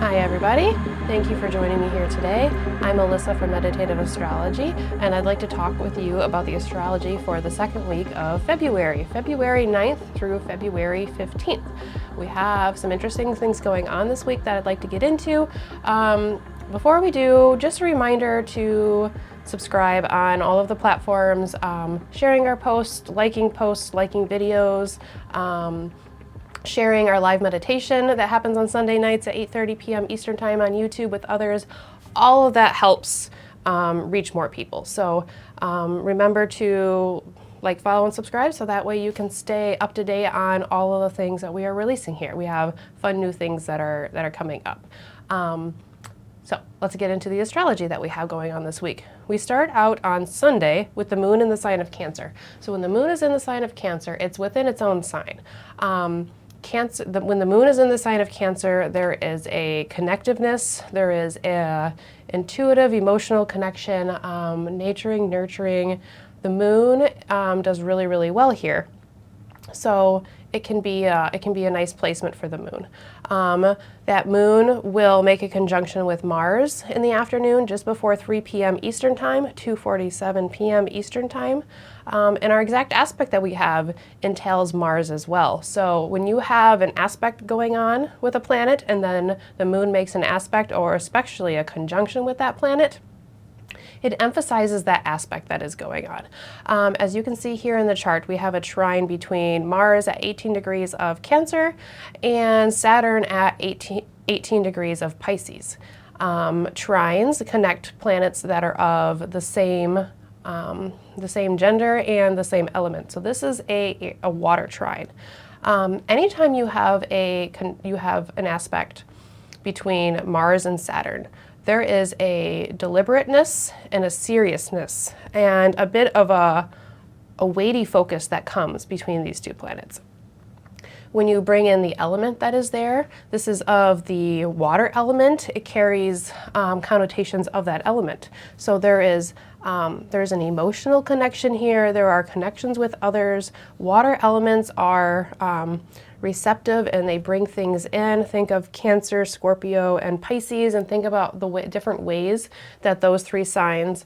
Hi everybody, thank you for joining me here today. I'm Alyssa from Meditative Astrology, and I'd like to talk with you about the astrology for the second week of February 9th through February 15th. We have some interesting things going on this week that I'd like to get into. Before we do, just a reminder to subscribe on all of the platforms, sharing our posts, liking videos, sharing our live meditation that happens on Sunday nights at 8:30 p.m. Eastern Time on YouTube with others. All of that helps reach more people. So remember to like, follow, and subscribe so that way you can stay up to date on all of the things that we are releasing here. We have fun new things that are coming up. So let's get into the astrology that we have going on this week. We start out on Sunday with the moon in the sign of Cancer. So when the moon is in the sign of Cancer, it's within its own sign. When the moon is in the sign of Cancer, there is a connectiveness, there is a intuitive, emotional connection, nurturing. The moon does really, really well here. So it can be a nice placement for the moon. That moon will make a conjunction with Mars in the afternoon, just before 3 p.m. Eastern Time, 2:47 p.m. Eastern Time. And our exact aspect that we have entails Mars as well. So when you have an aspect going on with a planet and then the moon makes an aspect or especially a conjunction with that planet, it emphasizes that aspect that is going on. As you can see here in the chart, we have a trine between Mars at 18 degrees of Cancer and Saturn at 18 degrees of Pisces. Trines connect planets that are of the same gender and the same element. So this is a water trine. Anytime you have an aspect between Mars and Saturn, there is a deliberateness and a seriousness and a bit of a weighty focus that comes between these two planets. When you bring in the element that is there, this is of the water element, it carries connotations of that element. So there's an emotional connection here, there are connections with others. Water elements are receptive and they bring things in. Think of Cancer, Scorpio, and Pisces, and think about the different ways that those three signs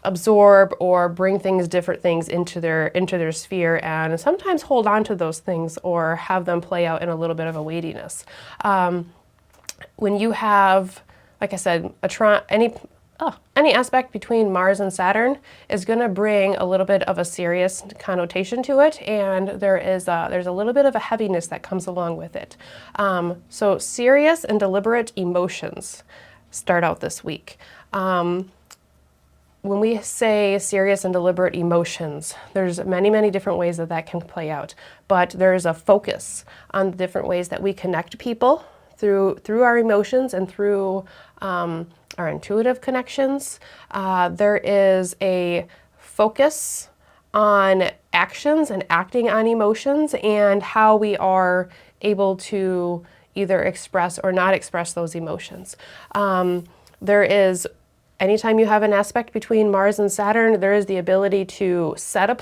absorb or bring different things into their sphere, and sometimes hold on to those things or have them play out in a little bit of a weightiness. When you have, like I said, any aspect between Mars and Saturn is going to bring a little bit of a serious connotation to it, and there's a little bit of a heaviness that comes along with it. So serious and deliberate emotions start out this week. When we say serious and deliberate emotions, there's many, many different ways that can play out, but there's a focus on the different ways that we connect people through our emotions and through our intuitive connections. There is a focus on actions and acting on emotions and how we are able to either express or not express those emotions. Anytime you have an aspect between Mars and Saturn, there is the ability to set a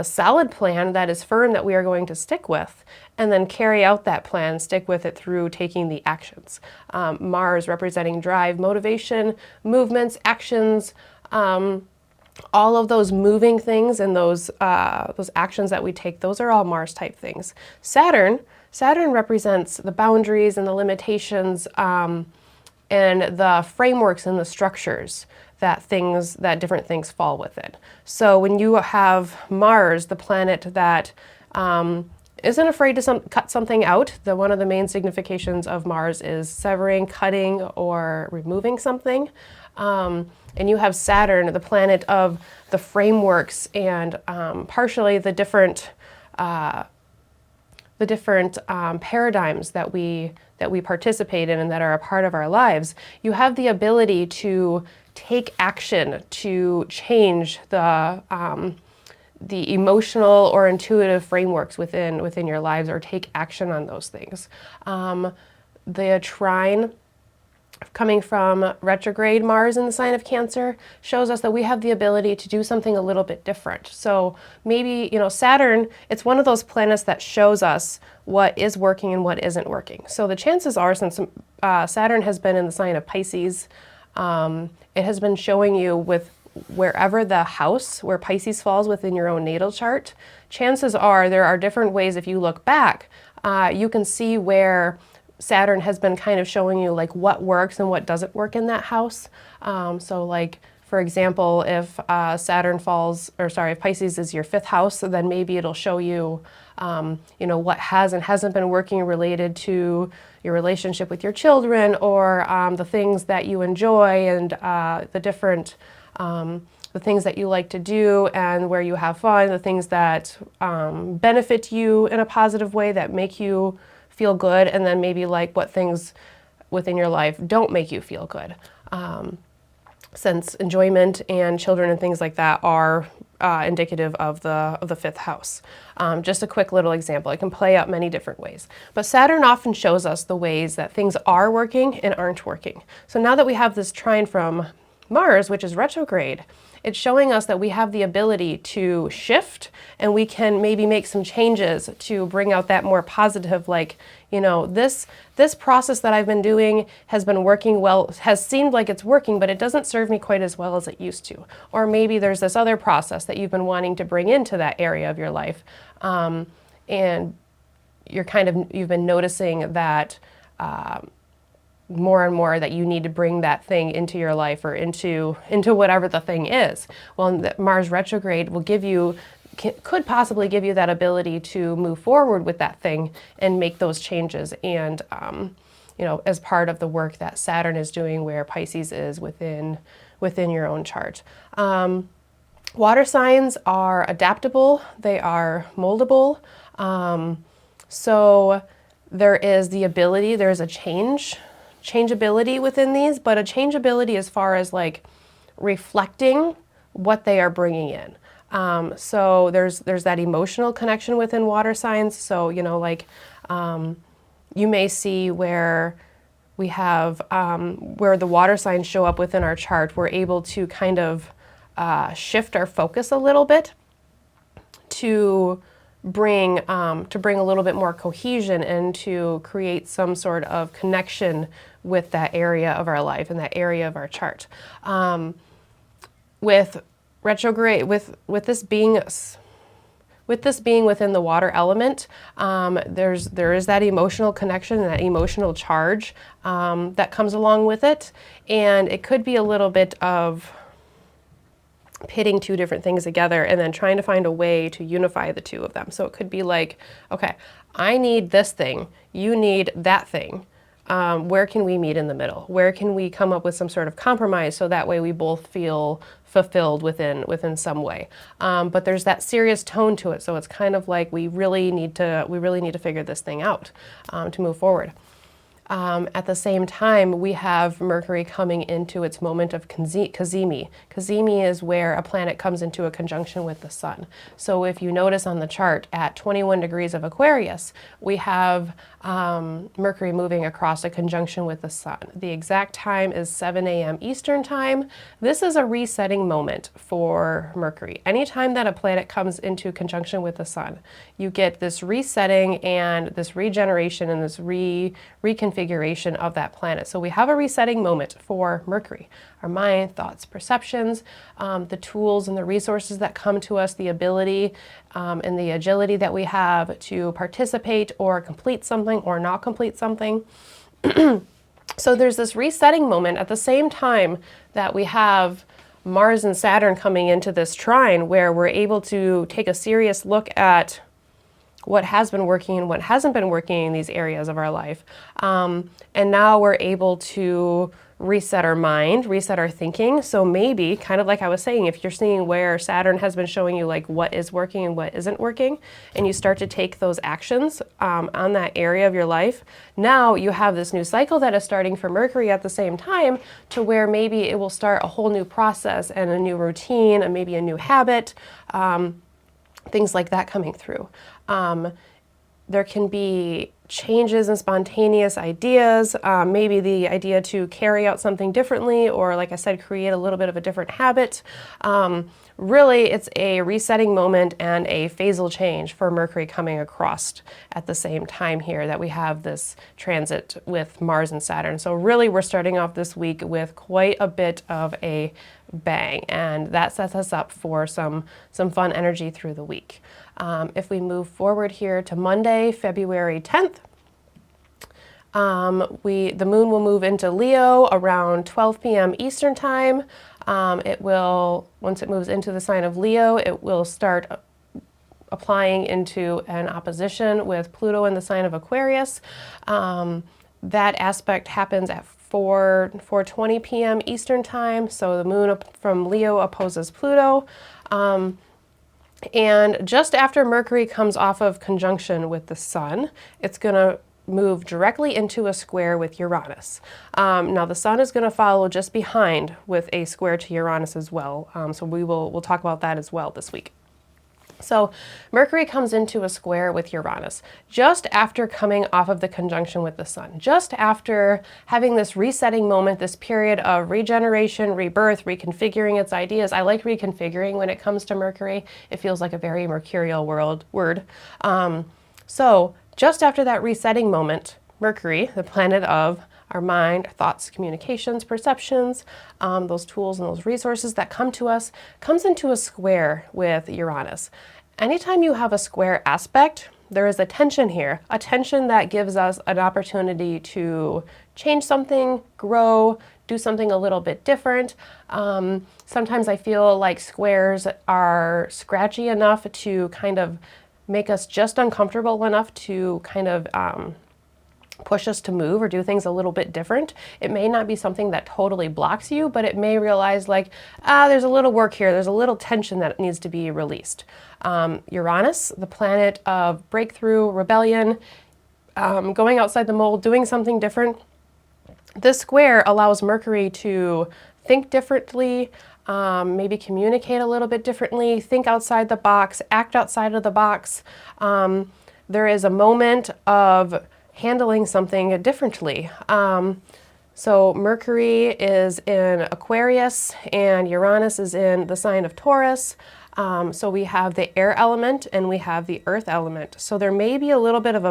solid plan that is firm that we are going to stick with, and then carry out that plan, stick with it through taking the actions. Mars representing drive, motivation, movements, actions, all of those moving things and those actions that we take, those are all Mars type things. Saturn represents the boundaries and the limitations and the frameworks and the structures that different things fall within. So when you have Mars, the planet that isn't afraid to cut something out, one of the main significations of Mars is severing, cutting, or removing something. And you have Saturn, the planet of the frameworks and partially the different paradigms that we participate in and that are a part of our lives. You have the ability to take action to change the emotional or intuitive frameworks within your lives, or take action on those things. The trine coming from retrograde Mars in the sign of Cancer shows us that we have the ability to do something a little bit different. So maybe, Saturn, it's one of those planets that shows us what is working and what isn't working. So the chances are, since Saturn has been in the sign of Pisces, it has been showing you with wherever the house where Pisces falls within your own natal chart, chances are there are different ways. If you look back, you can see where Saturn has been kind of showing you like what works and what doesn't work in that house. So like, for example, if if Pisces is your 5th house, then maybe it'll show you, what has and hasn't been working related to your relationship with your children, or the things that you enjoy, and the things that you like to do and where you have fun, the things that benefit you in a positive way, that make you feel good, and then maybe like what things within your life don't make you feel good. Since enjoyment and children and things like that are indicative of the 5th house. Just a quick little example. It can play out many different ways. But Saturn often shows us the ways that things are working and aren't working. So now that we have this trine from Mars, which is retrograde, it's showing us that we have the ability to shift, and we can maybe make some changes to bring out that more positive, like, this process that I've been doing has been working well, has seemed like it's working, but it doesn't serve me quite as well as it used to. Or maybe there's this other process that you've been wanting to bring into that area of your life, and you've been noticing that more and more that you need to bring that thing into your life, or into whatever the thing is. Well, Mars retrograde will could possibly give you that ability to move forward with that thing and make those changes. And, as part of the work that Saturn is doing, where Pisces is within your own chart. Water signs are adaptable. They are moldable. So there is the ability, there's a changeability within these, but a changeability as far as like reflecting what they are bringing in. So there's that emotional connection within water signs. So, you may see where we have, where the water signs show up within our chart, we're able to kind of shift our focus a little bit to bring a little bit more cohesion and to create some sort of connection with that area of our life and that area of our chart. With retrograde, with this being within the water element, there is that emotional connection, that emotional charge that comes along with it, and it could be a little bit of pitting two different things together and then trying to find a way to unify the two of them. So it could be like, okay, I need this thing, you need that thing. Where can we meet in the middle? Where can we come up with some sort of compromise so that way we both feel fulfilled within some way? But there's that serious tone to it, so it's kind of like we really need to figure this thing out to move forward. At the same time, we have Mercury coming into its moment of Cazimi. Cazimi is where a planet comes into a conjunction with the sun. So if you notice on the chart, at 21 degrees of Aquarius, we have Mercury moving across a conjunction with the sun. The exact time is 7 a.m. Eastern time. This is a resetting moment for Mercury. Anytime that a planet comes into conjunction with the sun, you get this resetting and this regeneration and this reconfiguration of that planet. So we have a resetting moment for Mercury. Our mind, thoughts, perceptions, the tools and the resources that come to us, the ability and the agility that we have to participate or complete something or not complete something. So there's this resetting moment at the same time that we have Mars and Saturn coming into this trine, where we're able to take a serious look at what has been working and what hasn't been working in these areas of our life. And now we're able to reset our mind, reset our thinking. So maybe, kind of like I was saying, if you're seeing where Saturn has been showing you like what is working and what isn't working, and you start to take those actions on that area of your life, now you have this new cycle that is starting for Mercury at the same time, to where maybe it will start a whole new process and a new routine and maybe a new habit, things like that coming through. There can be changes and spontaneous ideas, maybe the idea to carry out something differently, or like I said, create a little bit of a different habit. Really, it's a resetting moment and a phasal change for Mercury coming across at the same time here that we have this transit with Mars and Saturn. So really, we're starting off this week with quite a bit of a bang, and that sets us up for some fun energy through the week. If we move forward here to Monday, February 10th, the moon will move into Leo around 12 p.m. Eastern time. Once it moves into the sign of Leo, it will start applying into an opposition with Pluto in the sign of Aquarius. That aspect happens at 4:20 p.m. Eastern time. So the moon from Leo opposes Pluto. And just after Mercury comes off of conjunction with the sun, it's going to move directly into a square with Uranus. Now the sun is going to follow just behind with a square to Uranus as well. So we'll talk about that as well this week. So Mercury comes into a square with Uranus just after coming off of the conjunction with the sun, just after having this resetting moment, this period of regeneration, rebirth, reconfiguring its ideas. I like reconfiguring when it comes to Mercury. It feels like a very mercurial word. So just after that resetting moment, Mercury, the planet of our mind, our thoughts, communications, perceptions, those tools and those resources that come to us, comes into a square with Uranus. Anytime you have a square aspect, there is a tension here, a tension that gives us an opportunity to change something, grow, do something a little bit different. Sometimes I feel like squares are scratchy enough to kind of make us just uncomfortable enough to kind of push us to move or do things a little bit different. It may not be something that totally blocks you, but it may realize like, there's a little work here, there's a little tension that needs to be released. Uranus, the planet of breakthrough, rebellion, going outside the mold, doing something different. This square allows Mercury to think differently, maybe communicate a little bit differently, think outside the box, act outside of the box. There is a moment of handling something differently. So Mercury is in Aquarius and Uranus is in the sign of Taurus. So we have the air element and we have the earth element. So there may be a little bit of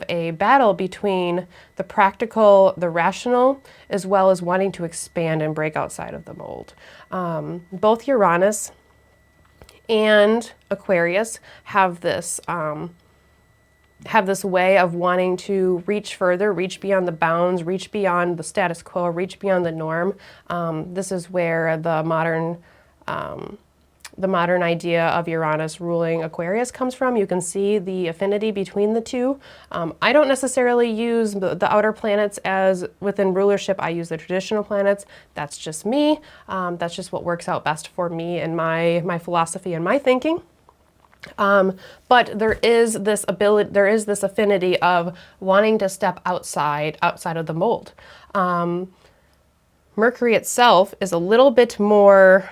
a battle between the practical, the rational, as well as wanting to expand and break outside of the mold. Both Uranus and Aquarius have this way of wanting to reach further, reach beyond the bounds, reach beyond the status quo, reach beyond the norm. This is where the modern idea of Uranus ruling Aquarius comes from. You can see the affinity between the two. I don't necessarily use the outer planets as within rulership. I use the traditional planets. That's just me. That's just what works out best for me and my philosophy and my thinking. But there is this affinity of wanting to step outside of the mold. Mercury itself is a little bit more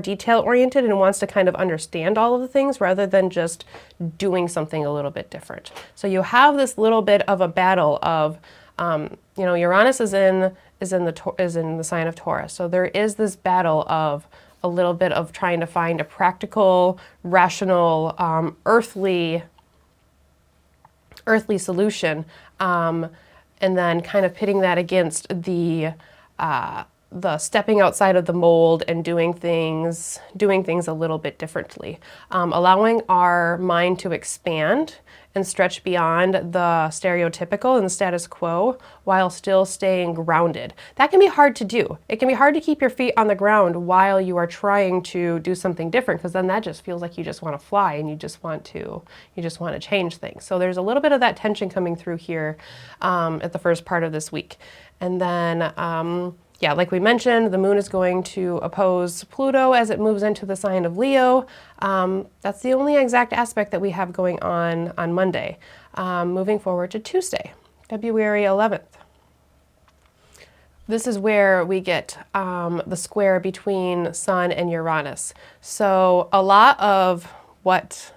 detail oriented and wants to kind of understand all of the things rather than just doing something a little bit different. So you have this little bit of a battle of, Uranus is in the sign of Taurus. So there is this battle of a little bit of trying to find a practical, rational, earthly solution, and then kind of pitting that against the stepping outside of the mold and doing things a little bit differently, allowing our mind to expand and stretch beyond the stereotypical and the status quo while still staying grounded. That can be hard to do. It can be hard to keep your feet on the ground while you are trying to do something different, because then that just feels like you just want to fly and you just want to change things. So there's a little bit of that tension coming through here at the first part of this week. And then like we mentioned, the moon is going to oppose Pluto as it moves into the sign of Leo. That's the only exact aspect that we have going on Monday. Moving forward to Tuesday, February 11th. This is where we get the square between Sun and Uranus. So a lot of what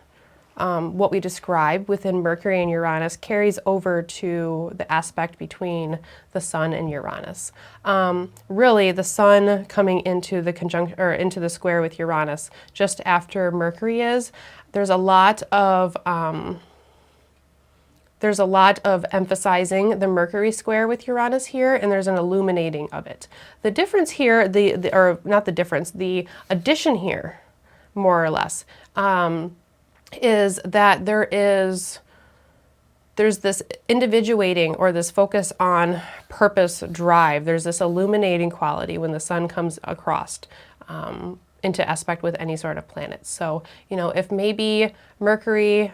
what we describe within Mercury and Uranus carries over to the aspect between the Sun and Uranus. Really, the Sun coming into the conjunction or into the square with Uranus just after Mercury there's a lot of emphasizing the Mercury square with Uranus here, and there's an illuminating of it. The difference here, or not the difference, the addition here, more or less, is that there's this individuating or this focus on purpose, drive. There's this illuminating quality when the Sun comes across into aspect with any sort of planet. So, if maybe Mercury,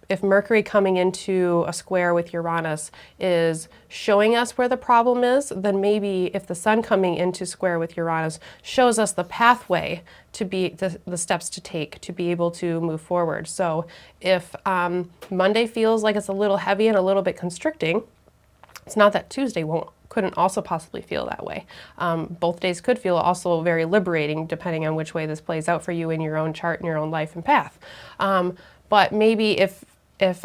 if Mercury coming into a square with Uranus is showing us where the problem is, then maybe if the Sun coming into square with Uranus shows us the pathway to be the steps to take to be able to move forward. So if Monday feels like it's a little heavy and a little bit constricting, it's not that Tuesday couldn't also possibly feel that way. Both days could feel also very liberating depending on which way this plays out for you in your own chart and your own life and path. But maybe if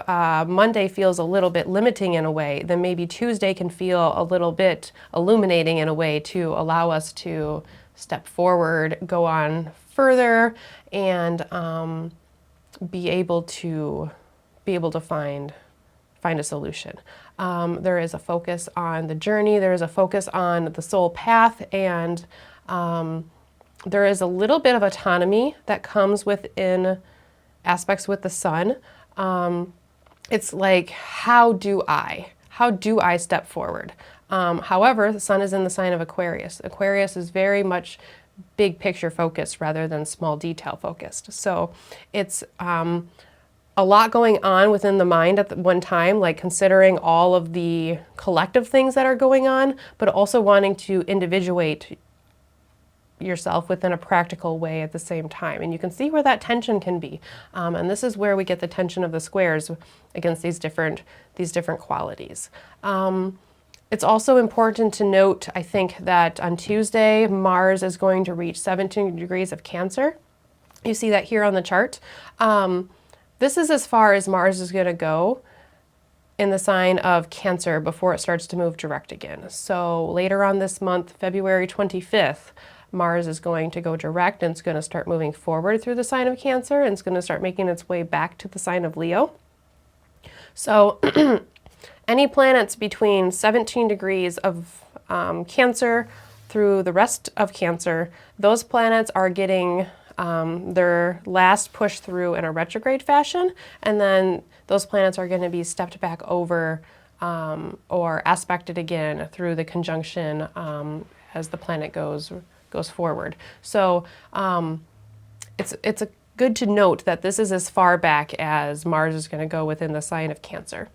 Monday feels a little bit limiting in a way, then maybe Tuesday can feel a little bit illuminating in a way to allow us to step forward, go on further, and be able to find a solution. There is a focus on the journey, there is a focus on the soul path, and there is a little bit of autonomy that comes within aspects with the Sun. It's like, how do I step forward? However, the Sun is in the sign of Aquarius. Aquarius is very much big picture focused rather than small detail focused. So it's a lot going on within the mind at one time, like considering all of the collective things that are going on, but also wanting to individuate yourself within a practical way at the same time. And you can see where that tension can be. And this is where we get the tension of the squares against these different qualities. It's also important to note, I think, that on Tuesday, Mars is going to reach 17 degrees of Cancer. You see that here on the chart. This is as far as Mars is going to go in the sign of Cancer before it starts to move direct again. So later on this month, February 25th, Mars is going to go direct and it's going to start moving forward through the sign of Cancer and it's going to start making its way back to the sign of Leo. So any planets between 17 degrees of Cancer through the rest of Cancer, those planets are getting their last push through in a retrograde fashion, and then those planets are going to be stepped back over or aspected again through the conjunction as the planet goes forward. So it's good to note that this is as far back as Mars is going to go within the sign of Cancer.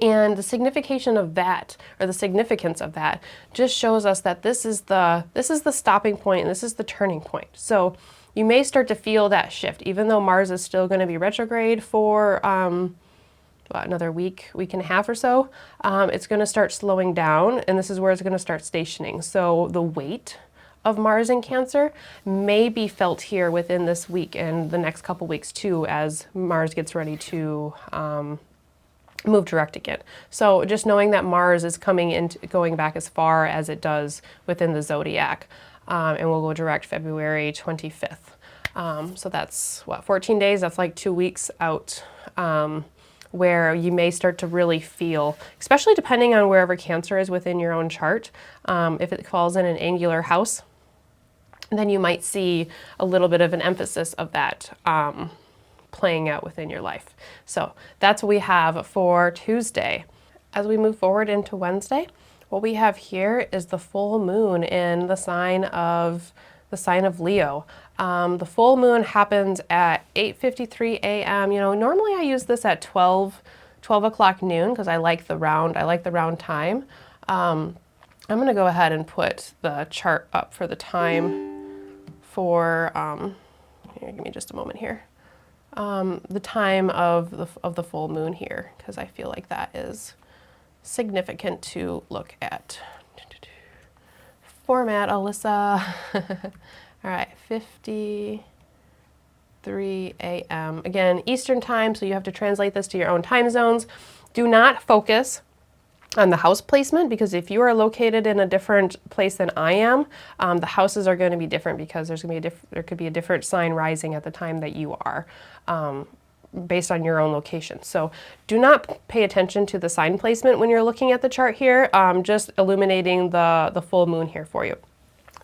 And the signification of that, or the significance of that, just shows us that this is the stopping point and this is the turning point. So you may start to feel that shift, even though Mars is still going to be retrograde for another week and a half or so. It's going to start slowing down, and this is where it's going to start stationing. So the weight of Mars in Cancer may be felt here within this week and the next couple weeks too, as Mars gets ready to move direct again. So just knowing that Mars is going back as far as it does within the zodiac, and we'll go direct February 25th. So that's 14 days, that's like 2 weeks out, where you may start to really feel, especially depending on wherever Cancer is within your own chart, if it falls in an angular house, then you might see a little bit of an emphasis of that playing out within your life. So that's what we have for Tuesday. As we move forward into Wednesday, what we have here is the full moon in the sign of Leo. The full moon happens at 8:53 a.m. Normally I use this at 12 o'clock noon because I like the round time. I'm going to go ahead and put the chart up for the time for, here, give me just a moment here. The time of the full moon here, because I feel like that is significant to look at. Format, Alyssa. All right, 50. 3 a.m. Again, Eastern time, so you have to translate this to your own time zones. Do not focus on the house placement, because if you are located in a different place than I am, the houses are going to be different, because there's going to be there could be a different sign rising at the time that you are, based on your own location. So do not pay attention to the sign placement when you're looking at the chart here, just illuminating the full moon here for you.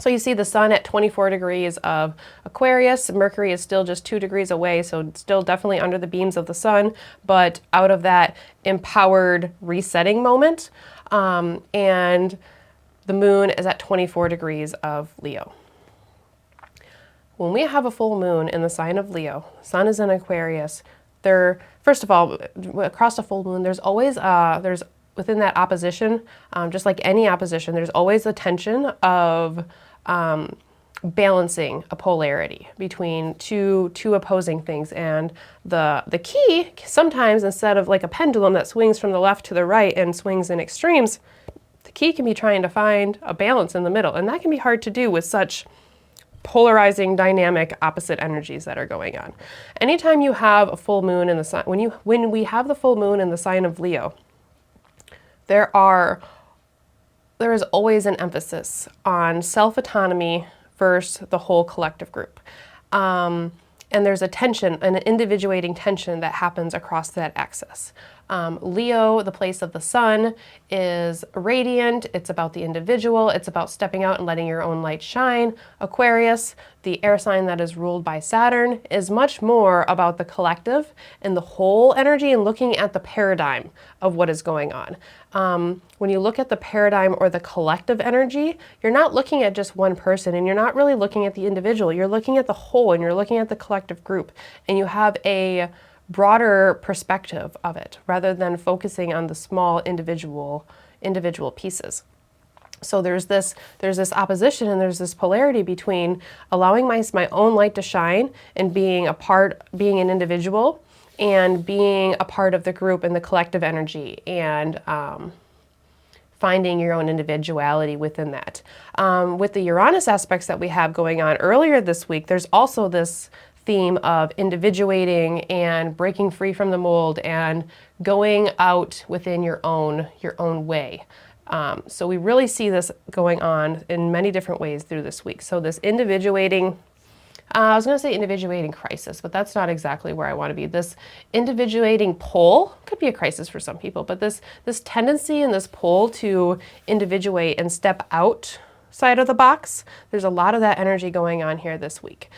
So you see the sun at 24 degrees of Aquarius. Mercury is still just 2 degrees away, so it's still definitely under the beams of the sun, but out of that empowered resetting moment. And the moon is at 24 degrees of Leo. When we have a full moon in the sign of Leo, sun is in Aquarius, first of all, across a full moon, there's always, within that opposition, just like any opposition, there's always a tension of balancing a polarity between two opposing things. And the key, sometimes, instead of like a pendulum that swings from the left to the right and swings in extremes, the key can be trying to find a balance in the middle. And that can be hard to do with such polarizing, dynamic, opposite energies that are going on. Anytime you have a full moon in the sign, when we have the full moon in the sign of Leo, there is always an emphasis on self-autonomy versus the whole collective group. And there's a tension, an individuating tension that happens across that axis. Leo, the place of the sun, is radiant. It's about the individual. It's about stepping out and letting your own light shine. Aquarius, the air sign that is ruled by Saturn, is much more about the collective and the whole energy and looking at the paradigm of what is going on. When you look at the paradigm or the collective energy, you're not looking at just one person, and you're not really looking at the individual. You're looking at the whole, and you're looking at the collective group, and you have a broader perspective of it rather than focusing on the small individual pieces. So there's this opposition, and there's this polarity between allowing my own light to shine and being an individual, and being a part of the group and the collective energy, and finding your own individuality within that. With the Uranus aspects that we have going on earlier this week, there's also this theme of individuating and breaking free from the mold and going out within your own way. So we really see this going on in many different ways through this week. So this individuating, I was going to say individuating crisis, but that's not exactly where I want to be. This individuating pull could be a crisis for some people, but this tendency and this pull to individuate and step outside of the box, there's a lot of that energy going on here this week.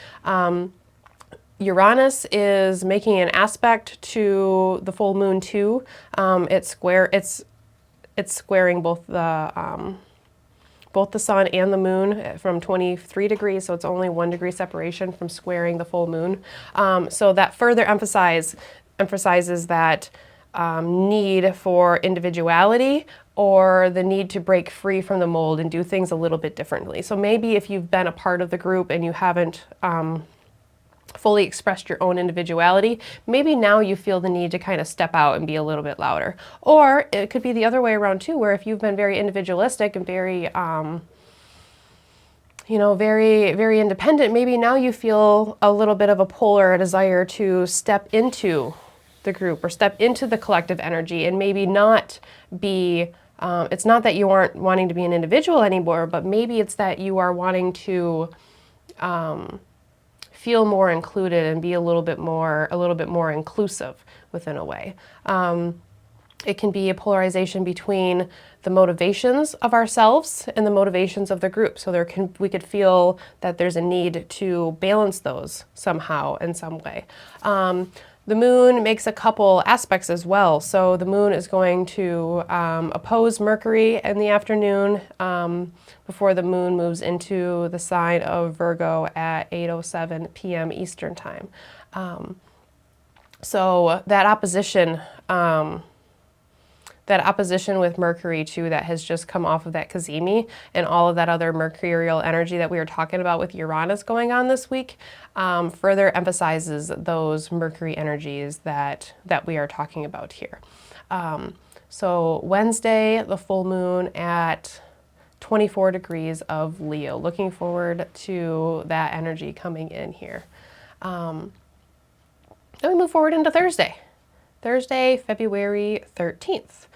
Uranus is making an aspect to the full moon too. It's squaring both the sun and the moon from 23 degrees, so it's only 1 degree separation from squaring the full moon. So that further emphasizes that need for individuality, or the need to break free from the mold and do things a little bit differently. So maybe if you've been a part of the group and you haven't fully expressed your own individuality, maybe now you feel the need to kind of step out and be a little bit louder. Or it could be the other way around too, where if you've been very individualistic and very, very, very independent, maybe now you feel a little bit of a pull or a desire to step into the group or step into the collective energy, and maybe not be, it's not that you aren't wanting to be an individual anymore, but maybe it's that you are wanting to feel more included and be a little bit more inclusive within a way. It can be a polarization between the motivations of ourselves and the motivations of the group. So we could feel that there's a need to balance those somehow in some way. The moon makes a couple aspects as well. So the moon is going to oppose Mercury in the afternoon before the moon moves into the sign of Virgo at 8:07 p.m. Eastern time. So that opposition with Mercury too, that has just come off of that Cazimi, and all of that other mercurial energy that we were talking about with Uranus going on this week, further emphasizes those Mercury energies that we are talking about here. So Wednesday, the full moon at 24 degrees of Leo. Looking forward to that energy coming in here. Then we move forward into Thursday. Thursday, February 13th.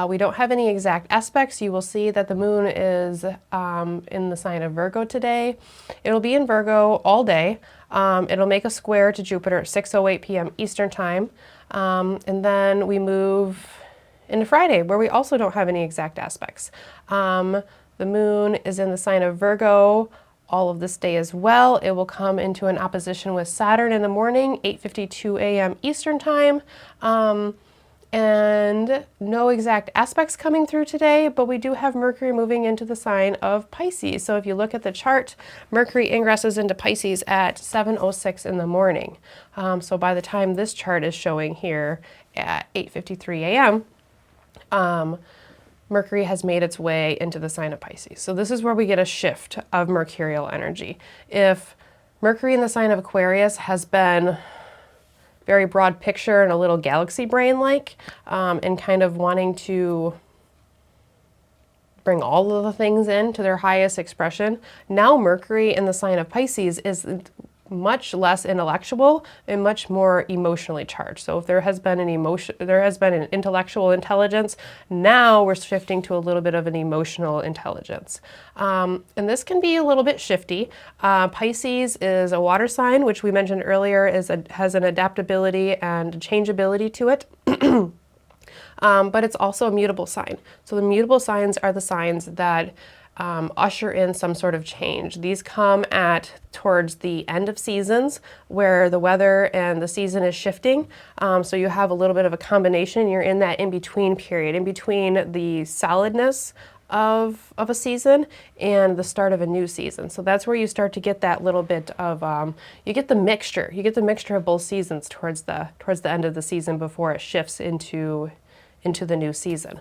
We don't have any exact aspects. You will see that the moon is in the sign of Virgo today. It'll be in Virgo all day. It'll make a square to Jupiter at 6:08 p.m. Eastern Time. And then we move into Friday, where we also don't have any exact aspects. The moon is in the sign of Virgo all of this day as well. It will come into an opposition with Saturn in the morning, 8:52 a.m. Eastern Time. And no exact aspects coming through today, but we do have Mercury moving into the sign of Pisces. So if you look at the chart, Mercury ingresses into Pisces at 7:06 in the morning. So by the time this chart is showing here at 8:53 a.m., Mercury has made its way into the sign of Pisces. So this is where we get a shift of mercurial energy. If Mercury in the sign of Aquarius has been very broad picture and a little galaxy brain-like, and kind of wanting to bring all of the things in to their highest expression, now Mercury in the sign of Pisces is much less intellectual and much more emotionally charged. So if there has been an intellectual intelligence, now we're shifting to a little bit of an emotional intelligence. And this can be a little bit shifty. Pisces is a water sign, which we mentioned earlier has an adaptability and changeability to it. But it's also a mutable sign. So the mutable signs are the signs that usher in some sort of change. These come towards the end of seasons where the weather and the season is shifting. So you have a little bit of a combination. You're in that in-between period, in between the solidness of a season and the start of a new season. So that's where you start to get that little bit of, you get the mixture. You get the mixture of both seasons towards the end of the season before it shifts into the new season.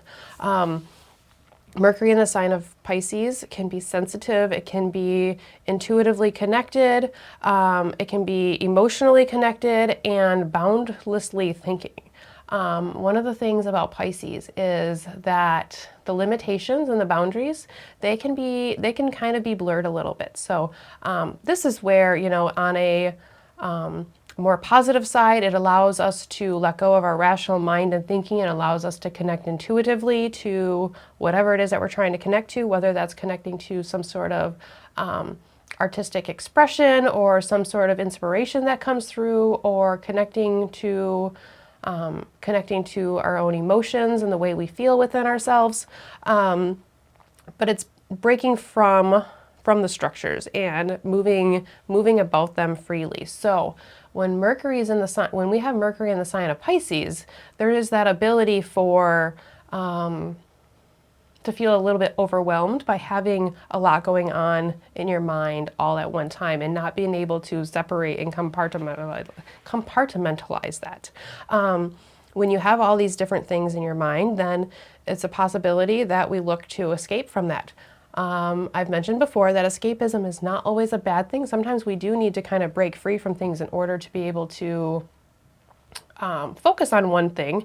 Mercury in the sign of Pisces can be sensitive, it can be intuitively connected, it can be emotionally connected, and boundlessly thinking. One of the things about Pisces is that the limitations and the boundaries, they can kind of be blurred a little bit. So this is where, on a more positive side, it allows us to let go of our rational mind and thinking. It allows us to connect intuitively to whatever it is that we're trying to connect to, whether that's connecting to some sort of artistic expression or some sort of inspiration that comes through, or connecting to our own emotions and the way we feel within ourselves. But it's breaking from the structures and moving about them freely. So when we have Mercury in the sign of Pisces, there is that ability to feel a little bit overwhelmed by having a lot going on in your mind all at one time and not being able to separate and compartmentalize that. When you have all these different things in your mind, then it's a possibility that we look to escape from that. I've mentioned before that escapism is not always a bad thing. Sometimes we do need to kind of break free from things in order to be able to focus on one thing.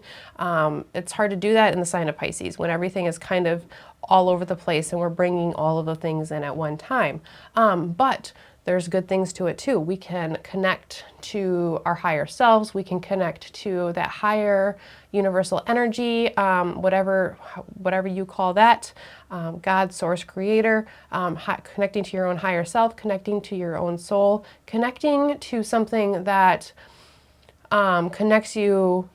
It's hard to do that in the sign of Pisces when everything is kind of all over the place and we're bringing all of the things in at one time. But there's good things to it too. We can connect to our higher selves. We can connect to that higher universal energy, whatever you call that, God, source, creator, connecting to your own higher self, connecting to your own soul, connecting to something that connects you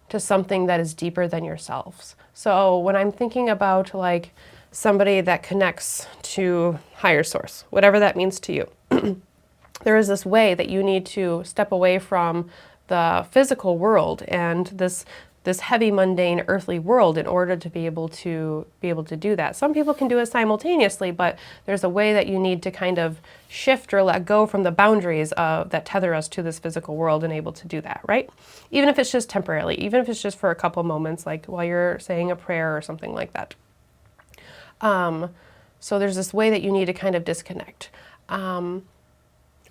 to something that is deeper than yourselves. So when I'm thinking about like somebody that connects to higher source, whatever that means to you, there is this way that you need to step away from the physical world and this heavy, mundane, earthly world in order to be able to do that. Some people can do it simultaneously, but there's a way that you need to kind of shift or let go from the boundaries that tether us to this physical world and able to do that, right? Even if it's just temporarily, even if it's just for a couple moments, like while you're saying a prayer or something like that. So there's this way that you need to kind of disconnect.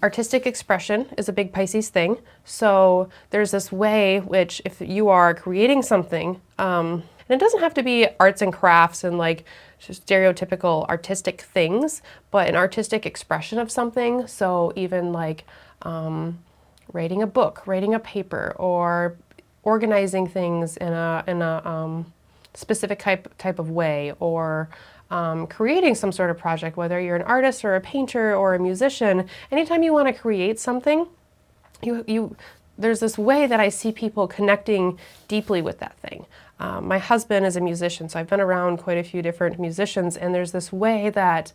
Artistic expression is a big Pisces thing. So there's this way which if you are creating something, and it doesn't have to be arts and crafts and like just stereotypical artistic things, but an artistic expression of something. So even like writing a book, writing a paper, or organizing things in a specific type of way, or creating some sort of project, whether you're an artist or a painter or a musician. Anytime you want to create something, there's this way that I see people connecting deeply with that thing. My husband is a musician, so I've been around quite a few different musicians, and there's this way that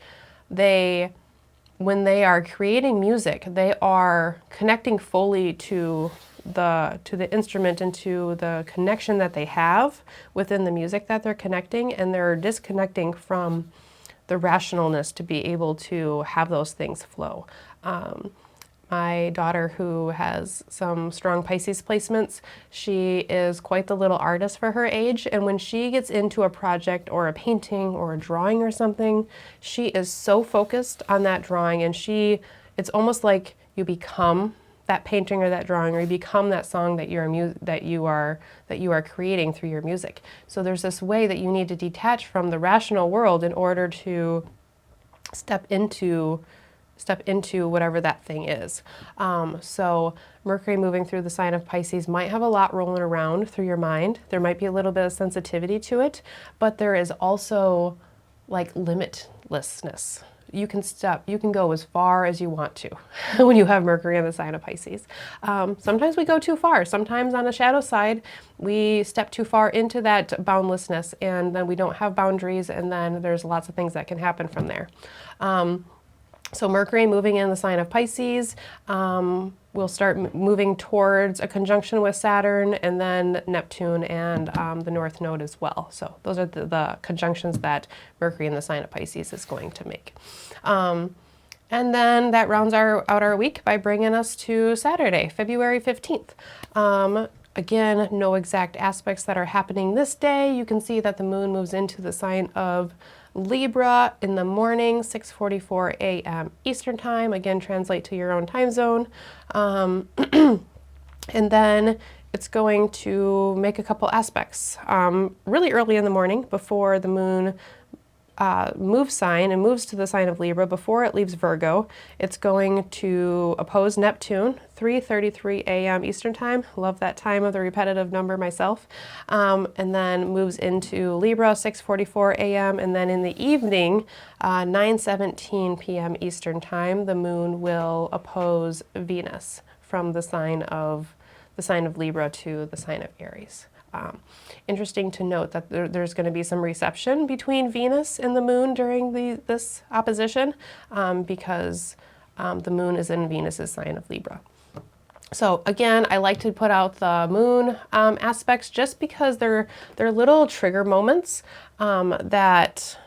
when they are creating music, they are connecting fully to the instrument and to the connection that they have within the music that they're connecting, and they're disconnecting from the rationalness to be able to have those things flow. My daughter, who has some strong Pisces placements, she is quite the little artist for her age, and when she gets into a project or a painting or a drawing or something, she is so focused on that drawing, and it's almost like you become that painting or that drawing, or you become that song that you are creating through your music. So there's this way that you need to detach from the rational world in order to step into whatever that thing is. So Mercury moving through the sign of Pisces might have a lot rolling around through your mind. There might be a little bit of sensitivity to it, but there is also like limitlessness. You can go as far as you want to when you have Mercury in the sign of Pisces. Sometimes we go too far. Sometimes on the shadow side, we step too far into that boundlessness, and then we don't have boundaries, and then there's lots of things that can happen from there. So Mercury moving in the sign of Pisces, we'll start moving towards a conjunction with Saturn, and then Neptune and the North Node as well. So those are the conjunctions that Mercury in the sign of Pisces is going to make. And then that rounds out our week by bringing us to Saturday, February 15th. Again, no exact aspects that are happening this day. You can see that the moon moves into the sign of Libra in the morning, 6:44 a.m. Eastern time. Again, translate to your own time zone. And then it's going to make a couple aspects really early in the morning before the moon moves sign and moves to the sign of Libra before it leaves Virgo. It's going to oppose Neptune, 3:33 a.m. Eastern time. Love that time of the repetitive number myself. And then moves into Libra, 6:44 a.m. And then in the evening, 9:17 p.m. Eastern time, the moon will oppose Venus from the sign of Libra to the sign of Aries. Interesting to note that there's going to be some reception between Venus and the moon during this opposition because the moon is in Venus's sign of Libra. So again, I like to put out the moon aspects just because they're little trigger moments that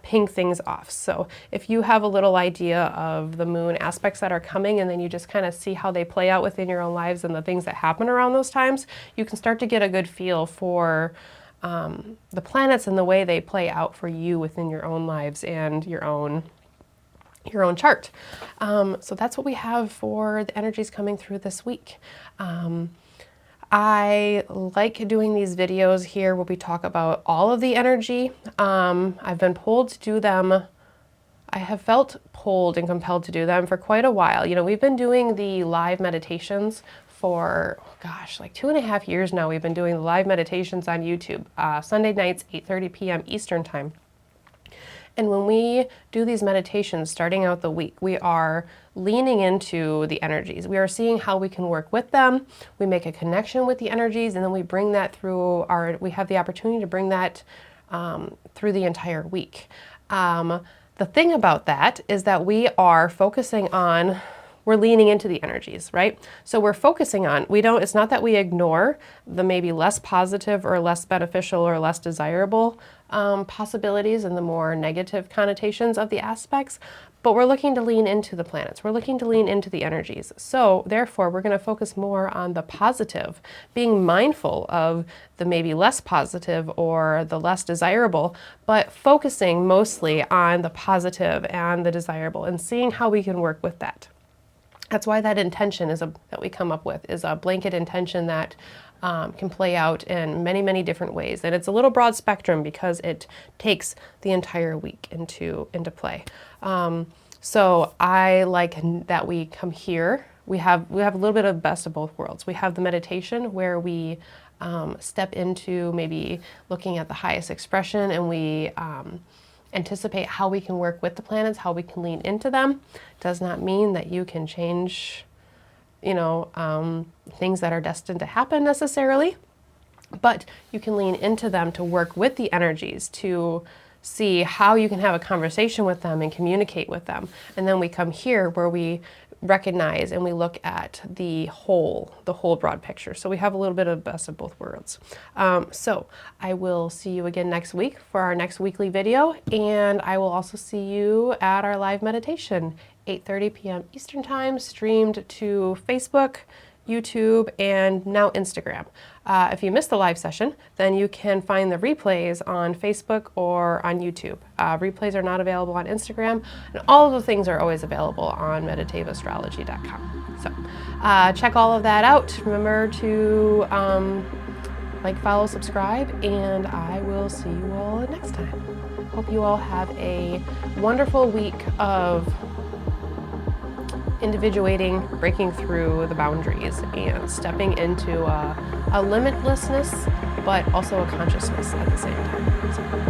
ping things off. So if you have a little idea of the moon aspects that are coming, and then you just kind of see how they play out within your own lives and the things that happen around those times, you can start to get a good feel for the planets and the way they play out for you within your own lives and your own chart. So that's what we have for the energies coming through this week. I like doing these videos here where we talk about all of the energy. I've been pulled to do them. I have felt pulled and compelled to do them for quite a while. You know, we've been doing the live meditations for, gosh, like 2.5 years now. We've been doing the live meditations on YouTube, Sunday nights, 8:30 p.m. Eastern time. And when we do these meditations starting out the week, we are leaning into the energies. We are seeing how we can work with them. We make a connection with the energies, and then we bring that through we have the opportunity to bring that through the entire week. The thing about that is that we are focusing on, we're leaning into the energies, right? So we're focusing on, it's not that we ignore the maybe less positive or less beneficial or less desirable possibilities and the more negative connotations of the aspects, but we're looking to lean into the planets. We're looking to lean into the energies. So therefore, we're going to focus more on the positive, being mindful of the maybe less positive or the less desirable, but focusing mostly on the positive and the desirable and seeing how we can work with that. That's why that intention that we come up with is a blanket intention that can play out in many, many different ways. And it's a little broad spectrum because it takes the entire week into play. So I like that we come here we have a little bit of best of both worlds. We have the meditation where we step into maybe looking at the highest expression, and we anticipate how we can work with the planets, how we can lean into them. Does not mean that you can change, you know, things that are destined to happen necessarily, but you can lean into them to work with the energies, to see how you can have a conversation with them and communicate with them. And then we come here where we recognize and we look at the whole broad picture. So we have a little bit of best of both worlds. So I will see you again next week for our next weekly video, and I will also see you at our live meditation, 8:30 p.m. Eastern Time, streamed to Facebook, YouTube, and now Instagram. If you missed the live session, then you can find the replays on Facebook or on YouTube. Replays are not available on Instagram, and all of the things are always available on meditativeastrology.com. So check all of that out. Remember to like, follow, subscribe, and I will see you all next time. Hope you all have a wonderful week of individuating, breaking through the boundaries, and stepping into a limitlessness, but also a consciousness at the same time. So.